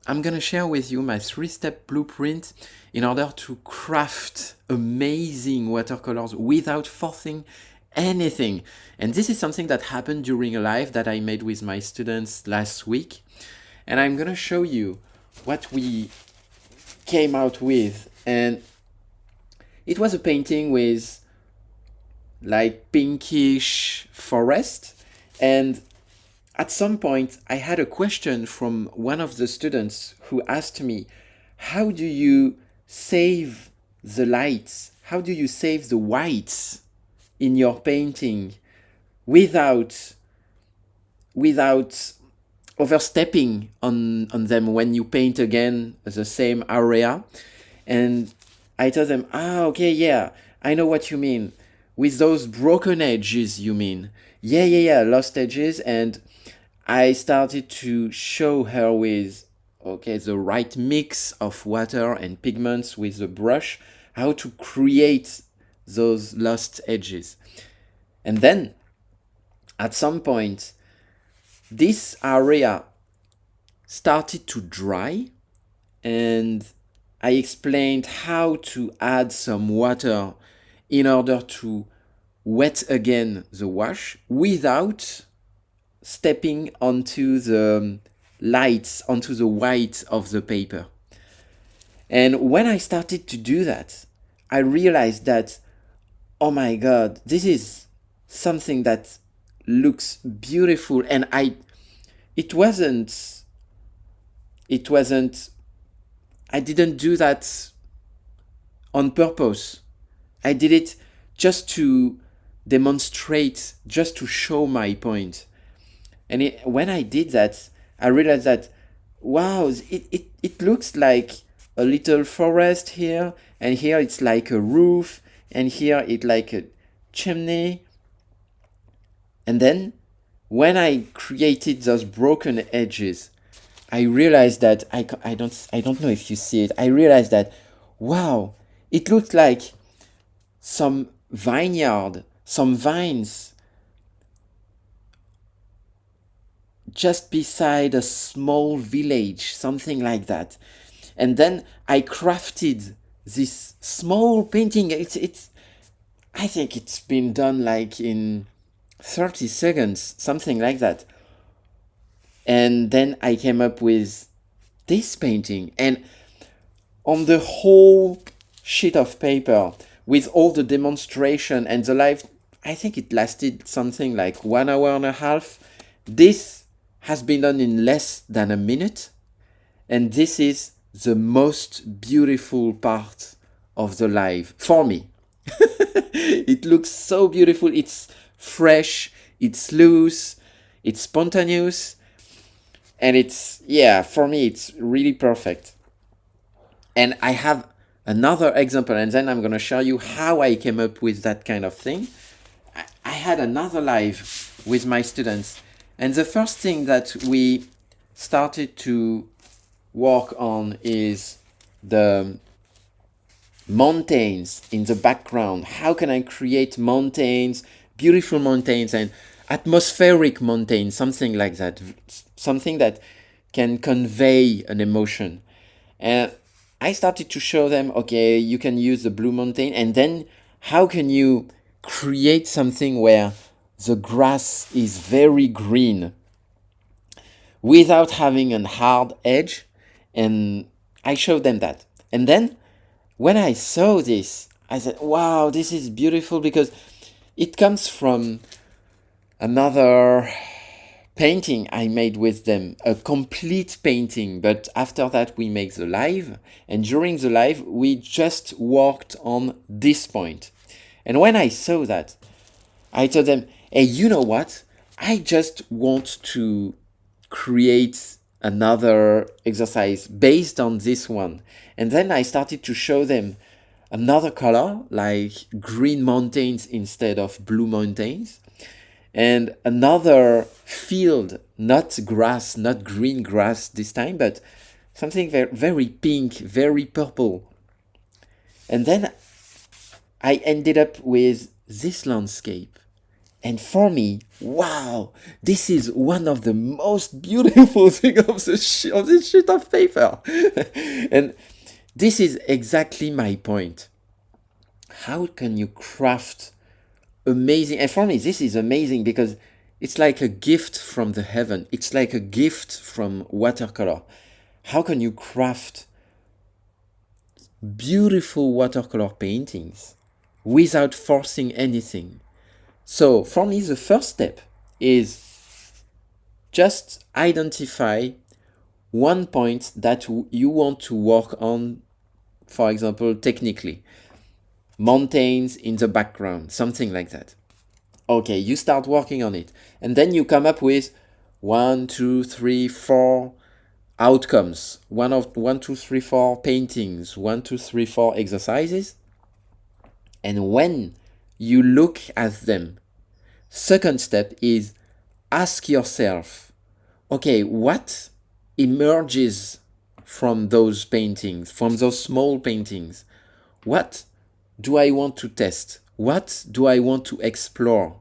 I'm gonna share with you my 3-step blueprint in order to craft amazing watercolors without forcing anything. And this is something that happened during a live that I made with my students last week. And I'm gonna show you what we came out with. And it was a painting with like pinkish forest. And at some point, I had a question from one of the students who asked me, how do you save the lights? How do you save the whites in your painting without overstepping on them when you paint again the same area? And I told them, okay, yeah, I know what you mean. With those broken edges, you mean? Yeah, lost edges. And I started to show her with, okay, the right mix of water and pigments with the brush, how to create those lost edges. And then, at some point, this area started to dry, and I explained how to add some water in order to wet again the wash without stepping onto the lights, onto the white of the paper. And when I started to do that, I realized that, oh my God, this is something that looks beautiful. And it wasn't, I didn't do that on purpose. I did it just to demonstrate, just to show my point. And when I did that, I realized that, wow, it looks like a little forest here, and here it's like a roof, and here it's like a chimney. And then when I created those broken edges, I realized that I don't know if you see it. I realized that, wow, it looks like some vineyard, some vines just beside a small village, something like that. And then I crafted this small painting. It's I think it's been done like in 30 seconds, something like that. And then I came up with this painting. And on the whole sheet of paper, with all the demonstration and the live, I think it lasted something like 1 hour and a half. This has been done in less than a minute. And this is the most beautiful part of the live for me. It looks so beautiful. It's fresh, it's loose, it's spontaneous, and it's, yeah, for me, it's really perfect. And I have another example, and then I'm going to show you how I came up with that kind of thing. I had another live with my students, and the first thing that we started to work on is the mountains in the background. How can I create mountains, beautiful mountains, and atmospheric mountains, something like that, something that can convey an emotion. And I started to show them, okay, you can use the blue mountain, and then how can you create something where the grass is very green without having a hard edge. And I showed them that. And then when I saw this, I said, wow, this is beautiful, because it comes from another painting I made with them, a complete painting. But after that, we make the live. And during the live, we just worked on this point. And when I saw that, I told them, hey, you know what? I just want to create another exercise based on this one. And then I started to show them another color, like green mountains instead of blue mountains, and another field, not grass, not green grass this time, but something very, very pink, very purple. And then I ended up with this landscape. And for me, wow, this is one of the most beautiful things of this sheet of paper. And this is exactly my point. How can you craft amazing? And for me, this is amazing because it's like a gift from the heaven. It's like a gift from watercolor. How can you craft beautiful watercolor paintings without forcing anything? So for me, the first step is just identify one point that you want to work on, for example, technically. Mountains in the background, something like that. Okay, you start working on it. And then you come up with 1, 2, 3, 4 outcomes. 1, 2, 3, 4 paintings, 1, 2, 3, 4 exercises. And when you look at them, second step is ask yourself, okay, what emerges from those paintings, from those small paintings? What do I want to test? What do I want to explore?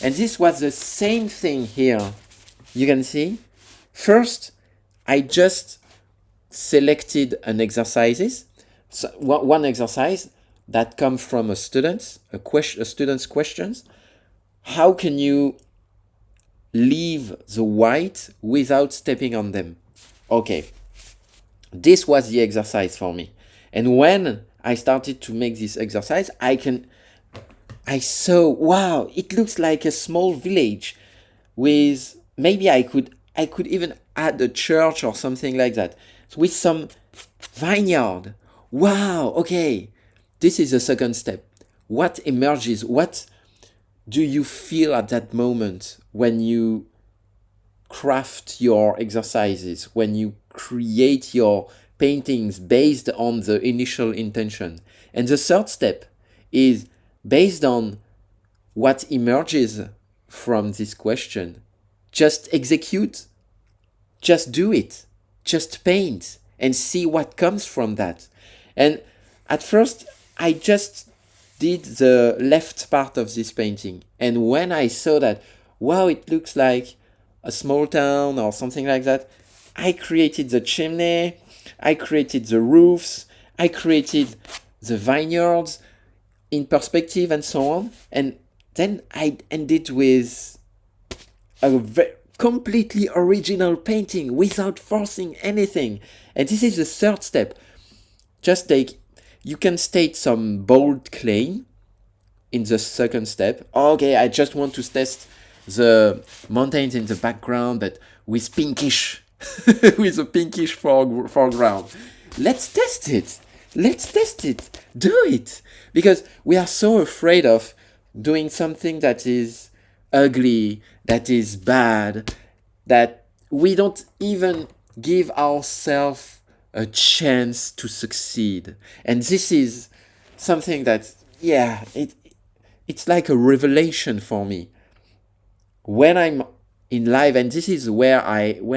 And this was the same thing here. You can see, first, I just selected an exercises, so one exercise that comes from a student's questions. How can you leave the white without stepping on them? Okay, this was the exercise for me. And when I started to make this exercise, I saw, wow, it looks like a small village with, maybe I could even add a church or something like that, with some vineyard. Wow, okay, this is the second step. What emerges? What do you feel at that moment when you craft your exercises, when you create your paintings based on the initial intention? And the third step is based on what emerges from this question. Just execute, just do it, just paint and see what comes from that. And at first, I just did the left part of this painting. And when I saw that, wow, it looks like a small town or something like that, I created the chimney, I created the roofs, I created the vineyards in perspective and so on. And then I ended with a completely original painting without forcing anything. And this is the third step. You can state some bold claim in the second step. Okay, I just want to test the mountains in the background, but with pinkish, with a pinkish foreground. Let's test it. Let's test it. Do it. Because we are so afraid of doing something that is ugly, that is bad, that we don't even give ourselves a chance to succeed. And this is something that, yeah, it's like a revelation for me. When I'm in life, and this is when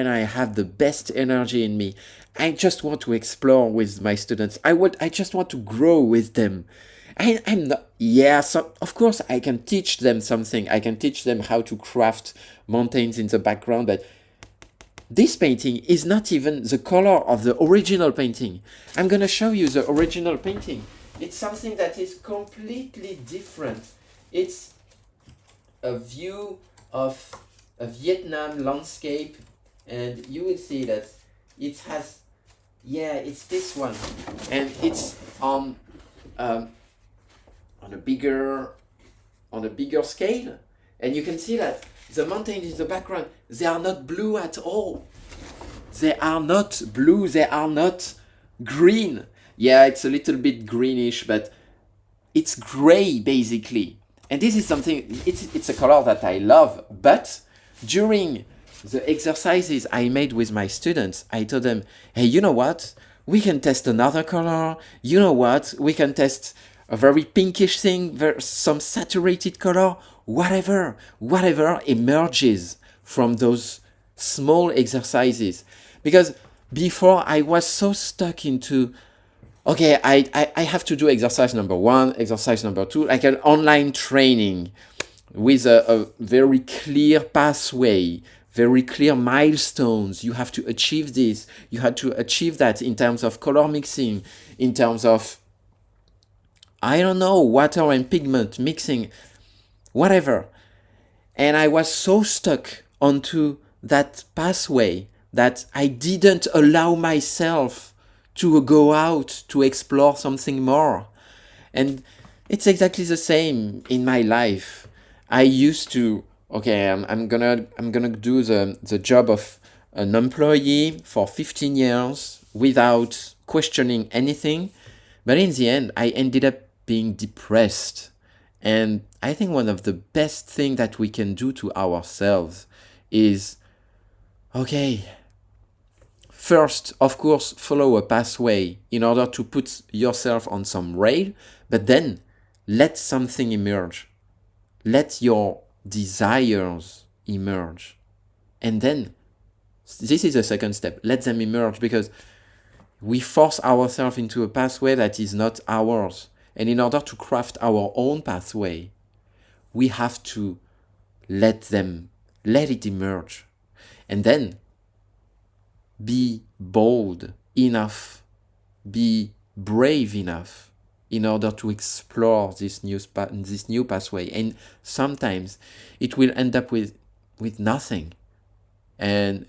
I have the best energy in me, I just want to explore with my students. I just want to grow with them. I'm not, yeah, so of course I can teach them something. I can teach them how to craft mountains in the background, but this painting is not even the color of the original painting. I'm gonna show you the original painting. It's something that is completely different. It's a view of a Vietnam landscape, and you will see that it has, yeah, it's this one, and it's on a bigger scale, and you can see that the mountains in the background, they are not blue at all. They are not blue, they are not green. Yeah, it's a little bit greenish, but it's gray basically. And this is something, it's a color that I love, but during the exercises I made with my students, I told them, hey, you know what? We can test another color. You know what? We can test a very pinkish thing, some saturated color, whatever emerges from those small exercises. Because before I was so stuck into, okay, I have to do exercise number 1, exercise number 2, like an online training. with a very clear pathway, very clear milestones. You have to achieve this, you have to achieve that in terms of color mixing, in terms of, I don't know, water and pigment mixing, whatever. And I was so stuck onto that pathway that I didn't allow myself to go out to explore something more. And it's exactly the same in my life. I used to, okay, I'm gonna do the job of an employee for 15 years without questioning anything. But in the end, I ended up being depressed. And I think one of the best things that we can do to ourselves is, okay, first, of course, follow a pathway in order to put yourself on some rail, but then let something emerge. Let your desires emerge. And then, this is the second step, let them emerge, because we force ourselves into a pathway that is not ours. And in order to craft our own pathway, we have to let it emerge. And then be bold enough, be brave enough in order to explore this new pathway. And sometimes it will end up with nothing. And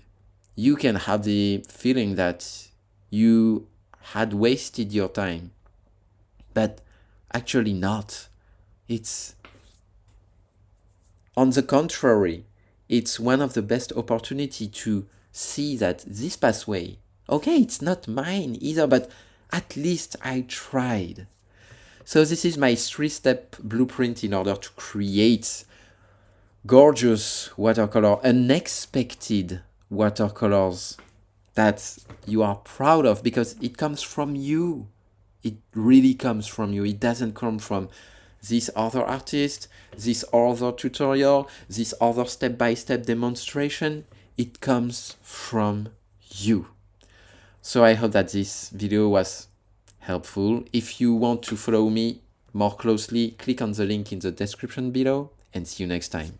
you can have the feeling that you had wasted your time. But actually not. It's, on the contrary, it's one of the best opportunity to see that this pathway, okay, it's not mine either, but at least I tried. So this is my 3-step blueprint in order to create gorgeous watercolor, unexpected watercolors that you are proud of, because it comes from you. It really comes from you. It doesn't come from this other artist, this other tutorial, this other step-by-step demonstration. It comes from you. So I hope that this video was helpful. If you want to follow me more closely, click on the link in the description below, and see you next time.